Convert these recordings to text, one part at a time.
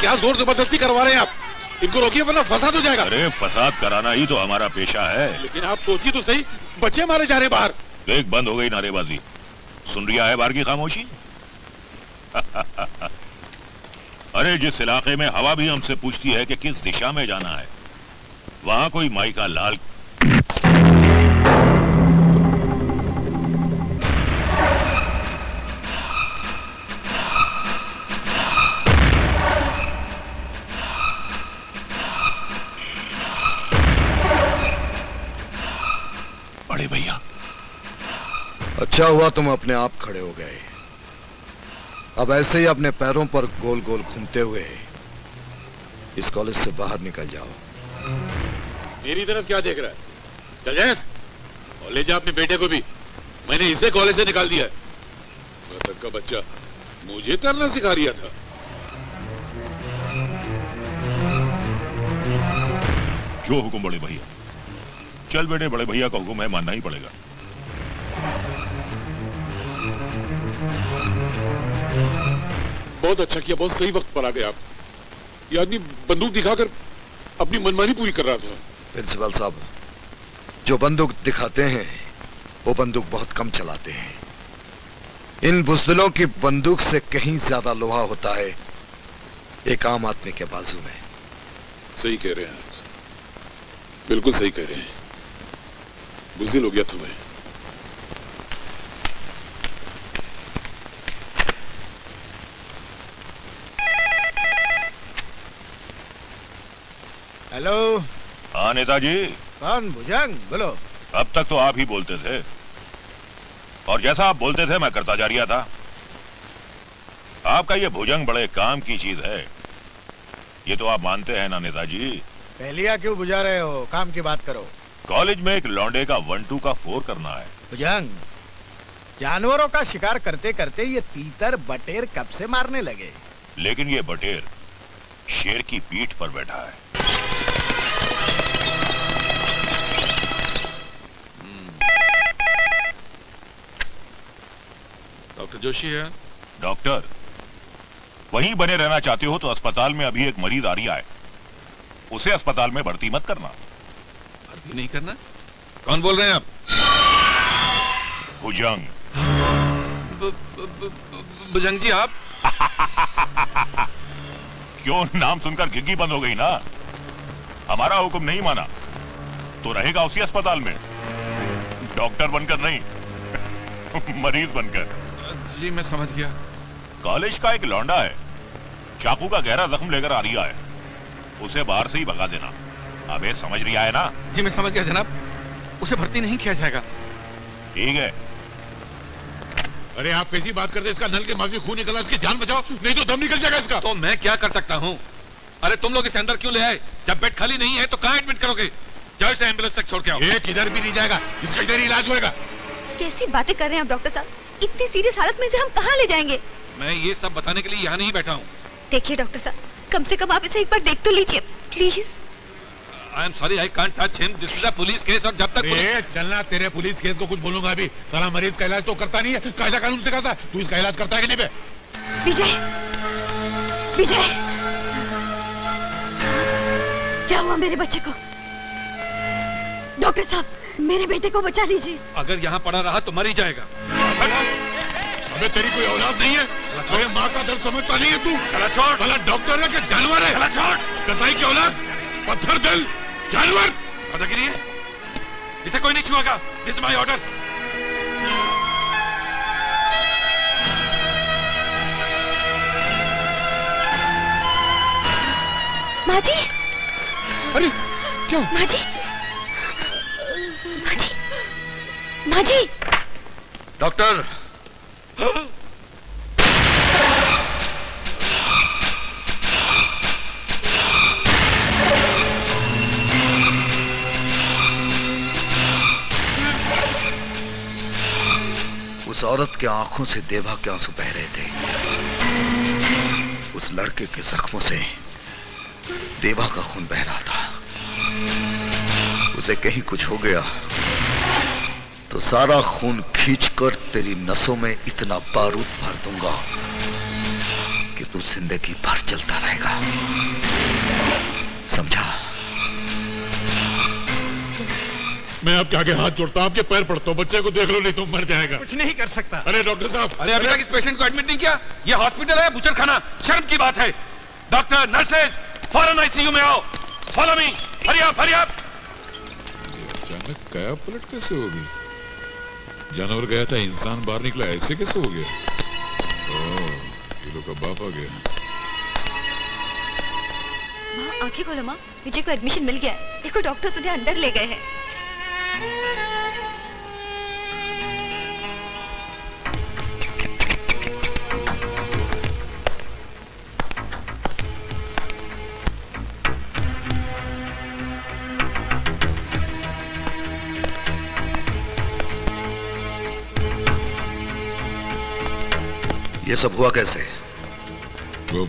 क्या जोर जबरदस्ती करवा रहे हैं आप? इनको रोकिए वरना फसाद हो जाएगा। अरे फसाद कराना ही तो हमारा पेशा है। लेकिन आप सोचिए तो सही, बच्चे मारे जा रहे बाहर। देख बंद हो गई नारेबाजी। सुन रिया है बाहर की खामोशी? अरे जिस इलाके में हवा भी हमसे पूछती है कि किस दिशा में जाना है, वहां कोई माई का लाल बड़े भैया। अच्छा हुआ तुम अपने आप खड़े हो गए। अब ऐसे ही अपने पैरों पर गोल गोल घूमते हुए इस कॉलेज से बाहर निकल जाओ। मेरी तरफ क्या देख रहा है? चल जाए और ले जा अपने बेटे को भी। मैंने इसे कॉलेज से निकाल दिया है। तक का बच्चा मुझे तैरना सिखा रिया था। जो हुक्म बड़े भैया। चल बेटे, बड़े भैया का हुक्म है, मानना ही पड़ेगा। बहुत अच्छा किया, बहुत सही वक्त पर आ गए आप। ये आदमी बंदूक दिखाकर अपनी मनमानी पूरी कर रहा था। प्रिंसिपल साहब, जो बंदूक दिखाते हैं वो बंदूक बहुत कम चलाते हैं। इन बुज़दिलों की बंदूक से कहीं ज्यादा लोहा होता है एक आम आदमी के बाजू में। सही कह रहे हैं आप, बिल्कुल सही कह रहे हैं। बुज़दिल हो गया तुम्हें। हेलो। हाँ नेताजी। कौन? भुजंग बोलो। अब तक तो आप ही बोलते थे, और जैसा आप बोलते थे मैं करता जा रहा था। आपका ये भुजंग बड़े काम की चीज है, ये तो आप मानते हैं ना नेताजी? पहलिया क्यों बुझा रहे हो? काम की बात करो। कॉलेज में एक लौंडे का 1-2 का 4 करना है। भुजंग, जानवरों का शिकार करते करते ये तीतर बटेर कब से मारने लगे? लेकिन ये बटेर शेर की पीठ पर बैठा है। डॉक्टर जोशी है? डॉक्टर, वहीं बने रहना चाहते हो तो अस्पताल में अभी एक मरीज आ रहा है, उसे अस्पताल में भर्ती मत करना। भर्ती नहीं करना? कौन बोल रहे हैं आप? भुजंग। भुजंग जी आप? क्यों, नाम सुनकर घिग्गी बंद हो गई ना? हमारा हुक्म नहीं माना तो रहेगा उसी अस्पताल में, डॉक्टर बनकर नहीं, मरीज बनकर। जी मैं समझ गया। कॉलेज का एक लौंडा है, चाकू का गहरा जख्म लेकर आ रहा है, उसे बाहर से ही भगा देना। अबे समझ रहा है ना? जी मैं समझ गया जनाब, उसे भर्ती नहीं किया जाएगा। ठीक है। अरे आप कैसी बात करते? इसका नल के माफी खून निकला, इसकी जान बचाओ नहीं तो दम निकल जाएगा इसका। तो मैं क्या कर सकता हूँ? अरे तुम लोग इसे अंदर क्यों ले आए? जब बेड खाली नहीं है तो कहाँ एडमिट करोगे? जाओ इसे एम्बुलेंस तक छोड़ के आओ। ये किधर भी नहीं जाएगा, इसका इधर ही इलाज होएगा। कैसी बातें कर रहे हैं आप डॉक्टर साहब? इतनी सीरियस हालत में से हम कहाँ ले जाएंगे? मैं ये सब बताने के लिए यहाँ नहीं बैठा हूँ। देखिए डॉक्टर साहब, कम से कम आप इसे एक बार देख तो लीजिए please. I am sorry, I can't touch him, this is a police case. और जब तक चलना, तेरे पुलिस केस को कुछ बोलूंगा अभी। सारा मरीज का इलाज तो करता नहीं है, कायदा कानून से करता है। तू इसका इलाज करता है कि नहीं बे? विजय, विजय, क्या हुआ मेरे बच्चे को? डॉक्टर साहब, मेरे बेटे को बचा लीजिए। अगर यहाँ पड़ा रहा तो मर ही जाएगा। अबे तेरी कोई औलाद नहीं है? अरे माँ का दर्द समझता नहीं है तू? छोड़। साला डॉक्टर है कि जानवर है? छोड़। कसाई की औलाद, पत्थर दिल, जानवर। दादागिरी है, इसे कोई नहीं छुएगा। This is my order. माँ जी, अरे क्या? माँ जी, माँ जी, माँ जी। डॉक्टर, उस औरत के आंखों से देवा के आंसू बह रहे थे। उस लड़के के जख्मों से देवा का खून बह रहा था। उसे कहीं कुछ हो गया तो सारा खून खींचकर तेरी नसों में इतना बारूद भर दूंगा कि तू जिंदगी भर चलता रहेगा, समझा? मैं आपके आगे हाथ जोड़ता हूँ, आपके पैर पड़ता हूँ, बच्चे को देख लो नहीं तो मर जाएगा। कुछ नहीं कर सकता। अरे डॉक्टर साहब, अरे अभी तक इस पेशेंट को एडमिट नहीं किया। ये हॉस्पिटल है, बुचर खाना। शर्म की बात है। डॉक्टर, नर्सेज, फौरन आईसीयू में आओ। Follow me, hurry up, hurry up. अचानक काया पलट कैसे हो गई? जानवर गया था, इंसान बाहर निकला, ऐसे कैसे हो गया? ओह, ये लोग का बाप आ गया। माँ आंखें खोलो माँ, विजय को एडमिशन मिल गया है। देखो डॉक्टर उन्हें अंदर ले गए हैं। ये सब हुआ कैसे? वो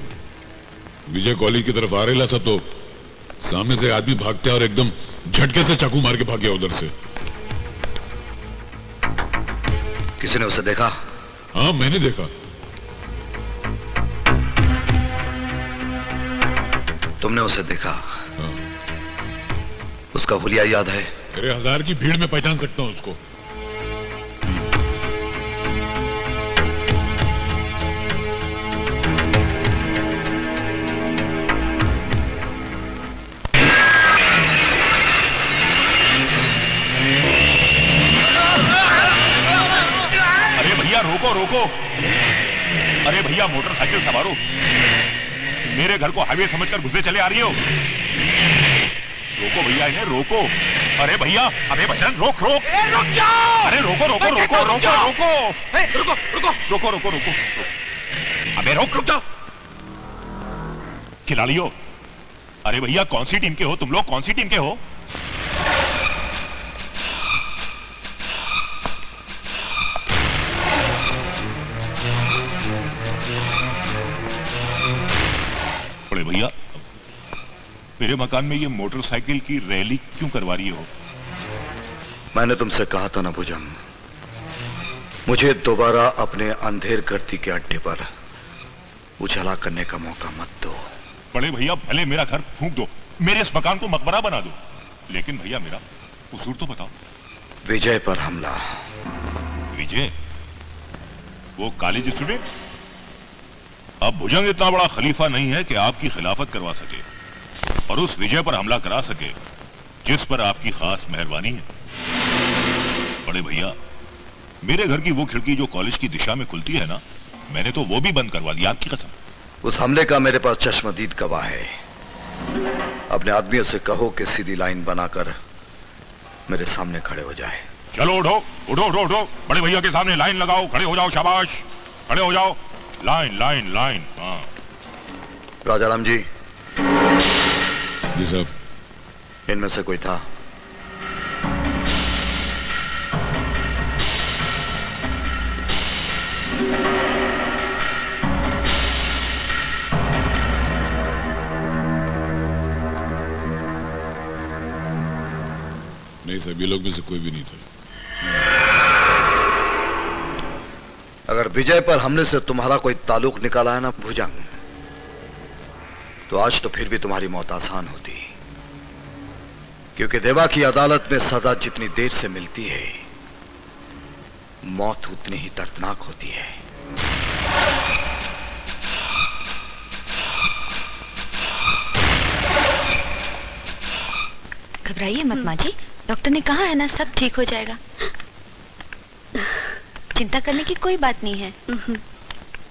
विजय कॉलेज की तरफ आ रहा था तो सामने से आदमी भागते और एकदम झटके से चाकू मार के भाग गया उधर से। किसी ने उसे देखा? हाँ, मैंने देखा। तुमने उसे देखा? हाँ। उसका हुलिया याद है? अरे 1000 की भीड़ में पहचान सकता हूँ उसको। रोको रोको, अरे भैया मोटरसाइकिल सवारो, मेरे घर को हाईवे समझकर घुसे चले आ रही हो। रोको भैया, इन्हें रोको। अरे भैया, अबे बजरंग, रोक रोक, रुक जाओ। अरे रोको रोको रोको रोको रोको रुको रुको रोको रोको रोको, अबे रोक, रुक जाओ। खिलाड़ियों, अरे भैया कौन सी टीम के हो तुम लोग? कौन सी टीम के हो? भैया, मेरे मकान में ये मोटरसाइकिल की रैली क्यों करवा रही हो? मैंने तुमसे कहा था ना भुजंग, मुझे दोबारा अपने अंधेर गर्दी के अड्डे पर उजाला करने का मौका मत दो। बड़े भैया, भले मेरा घर फूंक दो, मेरे इस मकान को मकबरा बना दो, लेकिन भैया मेरा कसूर तो बताओ। विजय पर हमला। विजय? वो कॉलेज स्टूडेंट? अब भुजंग इतना बड़ा खलीफा नहीं है कि आपकी खिलाफत करवा सके और उस विजय पर हमला करा सके जिस पर आपकी खास मेहरबानी है। बड़े भैया, मेरे घर की वो खिड़की जो कॉलेज की दिशा में खुलती है ना, मैंने तो वो भी बंद करवा दी, आपकी कसम। उस हमले का मेरे पास चश्मदीद गवाह है। अपने आदमियों से कहो कि सीधी लाइन बनाकर मेरे सामने खड़े हो जाए। चलो उठो उठो उठो उठो, बड़े भैया के सामने लाइन लगाओ, खड़े हो जाओ, शाबाश, खड़े हो जाओ, लाइन लाइन लाइन। हाँ राजाराम जी। जी साहब। इनमें से कोई था? नहीं साहब, ये लोग में से कोई भी नहीं था। अगर विजय पर हमले से तुम्हारा कोई ताल्लुक निकाला है ना भुजंग, तो आज तो फिर भी तुम्हारी मौत आसान होती, क्योंकि देवा की अदालत में सजा जितनी देर से मिलती है, मौत उतनी ही दर्दनाक होती है। घबराइए मत माँ जी, डॉक्टर ने कहा है ना सब ठीक हो जाएगा। चिंता करने की कोई बात नहीं है।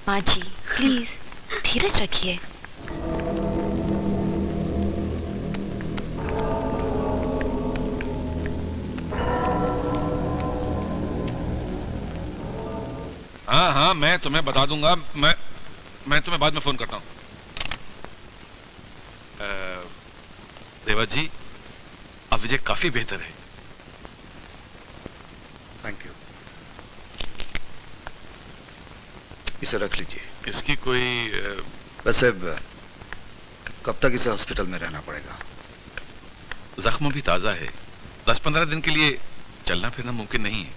माँ जी प्लीज धीरज रखिए। हाँ हाँ, मैं तुम्हें बता दूंगा। मैं तुम्हें बाद में फोन करता हूँ। देवा जी, अब विजय काफी बेहतर है। Thank you. इसे रख लीजिए। इसकी कोई वैसे कब तक इसे हॉस्पिटल में रहना पड़ेगा? जख्म भी ताजा है, 10-15 दिन के लिए चलना फिरना मुमकिन नहीं है।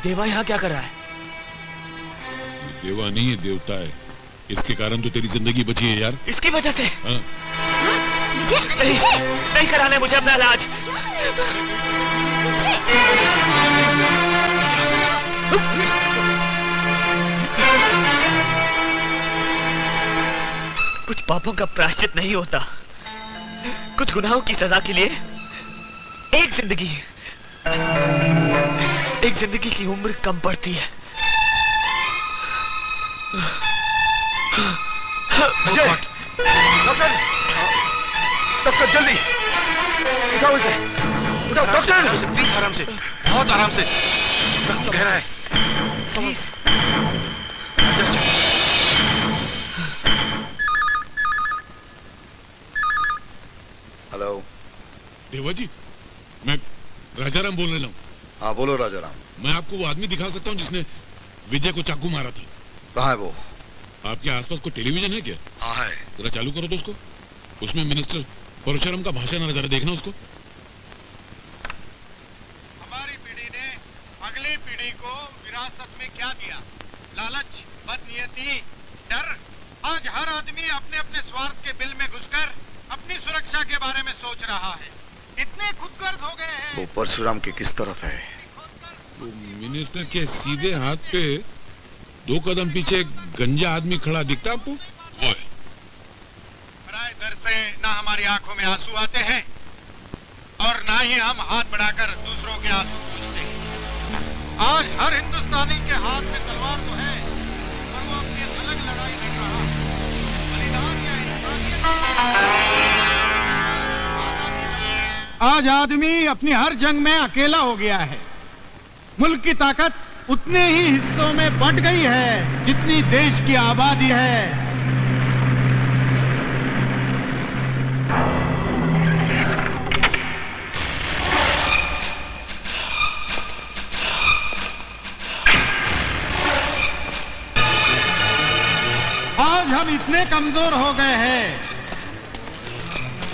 देवा यहाँ क्या कर रहा है? ये देवा नहीं है, देवता है। इसके कारण तो तेरी जिंदगी बची है यार। इसकी वजह से? हाँ। नहीं, नहीं कराना है मुझे अपना इलाज। कुछ पापों का प्रायश्चित नहीं होता। कुछ गुनाहों की सजा के लिए एक जिंदगी की उम्र कम पड़ती है। डॉक्टर, डॉक्टर जल्दी उठाओ इसे, उठाओ डॉक्टर। प्लीज आराम से, बहुत आराम से। जख्म गहरा है। प्लीज। हेलो। देवा जी, मैं राजाराम बोल रहा हूँ। हाँ बोलो राजाराम। मैं आपको वो आदमी दिखा सकता हूँ जिसने विजय को चाकू मारा था। कहाँ है वो? आपके आसपास कोई टेलीविजन है क्या? हाँ है। जरा चालू करो तो उसको। उसमें मिनिस्टर परशुराम का भाषण है, जरा देखना उसको। हमारी पीढ़ी ने अगली पीढ़ी को विरासत में क्या दिया? लालच, बदनीयती, डर। आज हर आदमी अपने अपने स्वार्थ के बिल में घुसकर अपनी सुरक्षा के बारे में सोच रहा है। इतने खुदगर्ज हो गए हैं। वो परशुराम की किस तरफ है? वो मिनिस्टर के सीधे हाथ पे 2 कदम पीछे एक गंजा आदमी खड़ा दिखता है आपको? वो है। पराये दर से ना हमारी आंखों में आंसू आते हैं और ना ही हम हाथ बढ़ाकर दूसरों के आंसू पूछते हैं। आज हर हिंदुस्तानी के हाथ में तलवार तो है, पर वो अपनी अलग लड़ाई लड़ रहा। बलिदान या इंसानियत। आज आदमी अपनी हर जंग में अकेला हो गया है। मुल्क की ताकत उतने ही हिस्सों में बंट गई है जितनी देश की आबादी है। आज हम इतने कमजोर हो गए हैं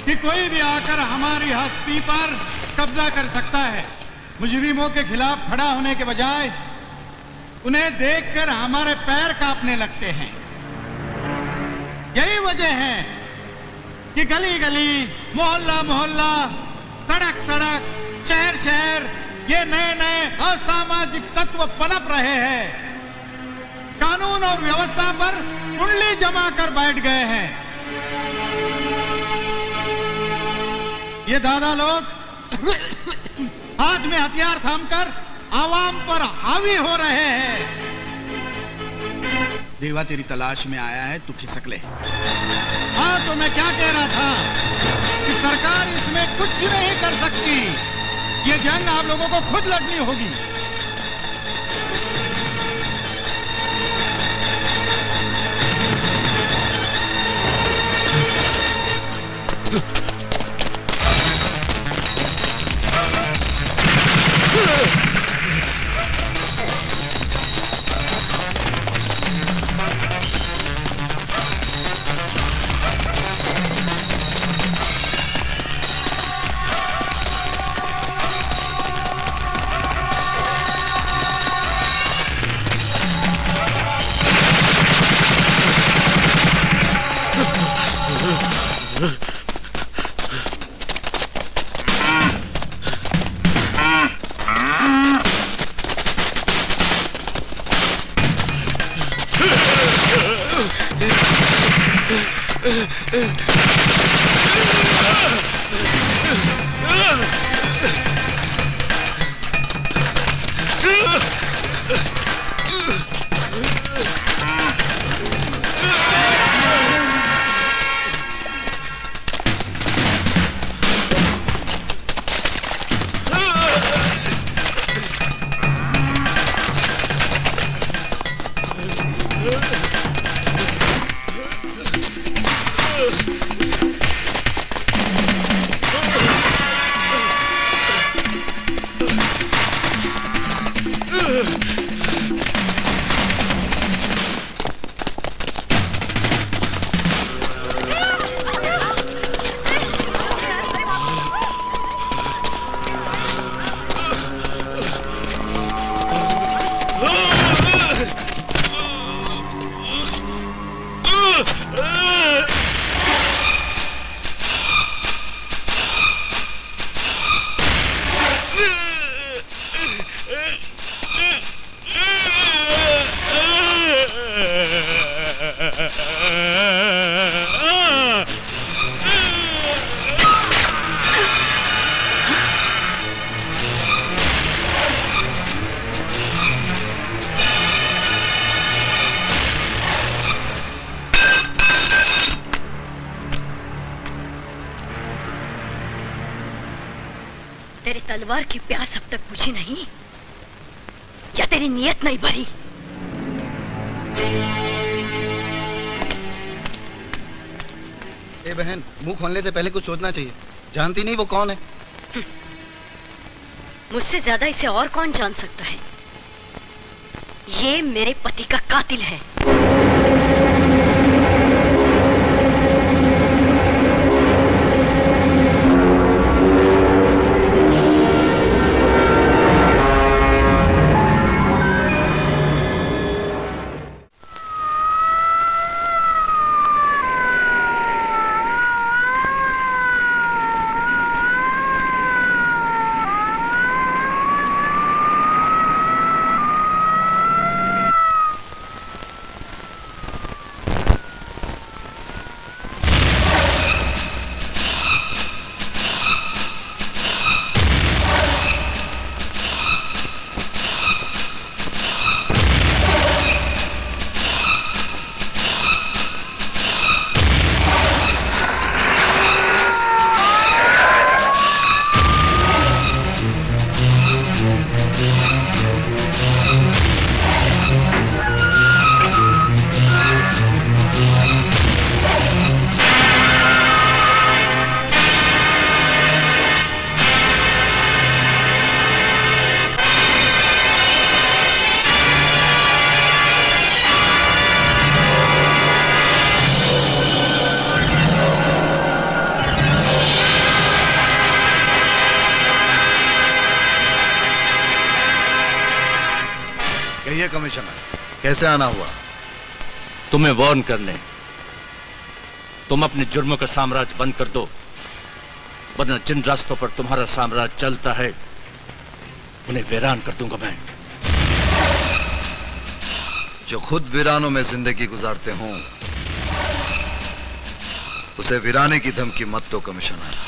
कि कोई भी आकर हमारी हस्ती पर कब्जा कर सकता है। मुजरिमों के खिलाफ खड़ा होने के बजाय उन्हें देखकर हमारे पैर कांपने लगते हैं। यही वजह है कि गली गली, मोहल्ला मोहल्ला, सड़क सड़क, शहर शहर ये नए नए असामाजिक तत्व पनप रहे हैं। कानून और व्यवस्था पर कुंडली जमा कर बैठ गए हैं। ये दादा लोग हाथ में हथियार थामकर आवाम पर हावी हो रहे हैं। देवा तेरी तलाश में आया है, तू खिसक ले। हाँ तो मैं क्या कह रहा था कि सरकार इसमें कुछ नहीं कर सकती। ये जंग आप लोगों को खुद लड़नी होगी। तलवार की प्यास अब तक बुझी नहीं, या तेरी नीयत नहीं भरी? ए बहन, मुंह खोलने से पहले कुछ सोचना चाहिए। जानती नहीं वो कौन है? मुझसे ज्यादा इसे और कौन जान सकता है? ये मेरे पति का कातिल है। कहिए कमिश्नर, कैसे आना हुआ? तुम्हें वार्न करने। तुम अपने जुर्मों का साम्राज्य बंद कर दो, वरना जिन रास्तों पर तुम्हारा साम्राज्य चलता है उन्हें वीरान कर दूंगा मैं। जो खुद वीरानों में जिंदगी गुजारते हों उसे वीराने की धमकी मत दो कमिश्नर।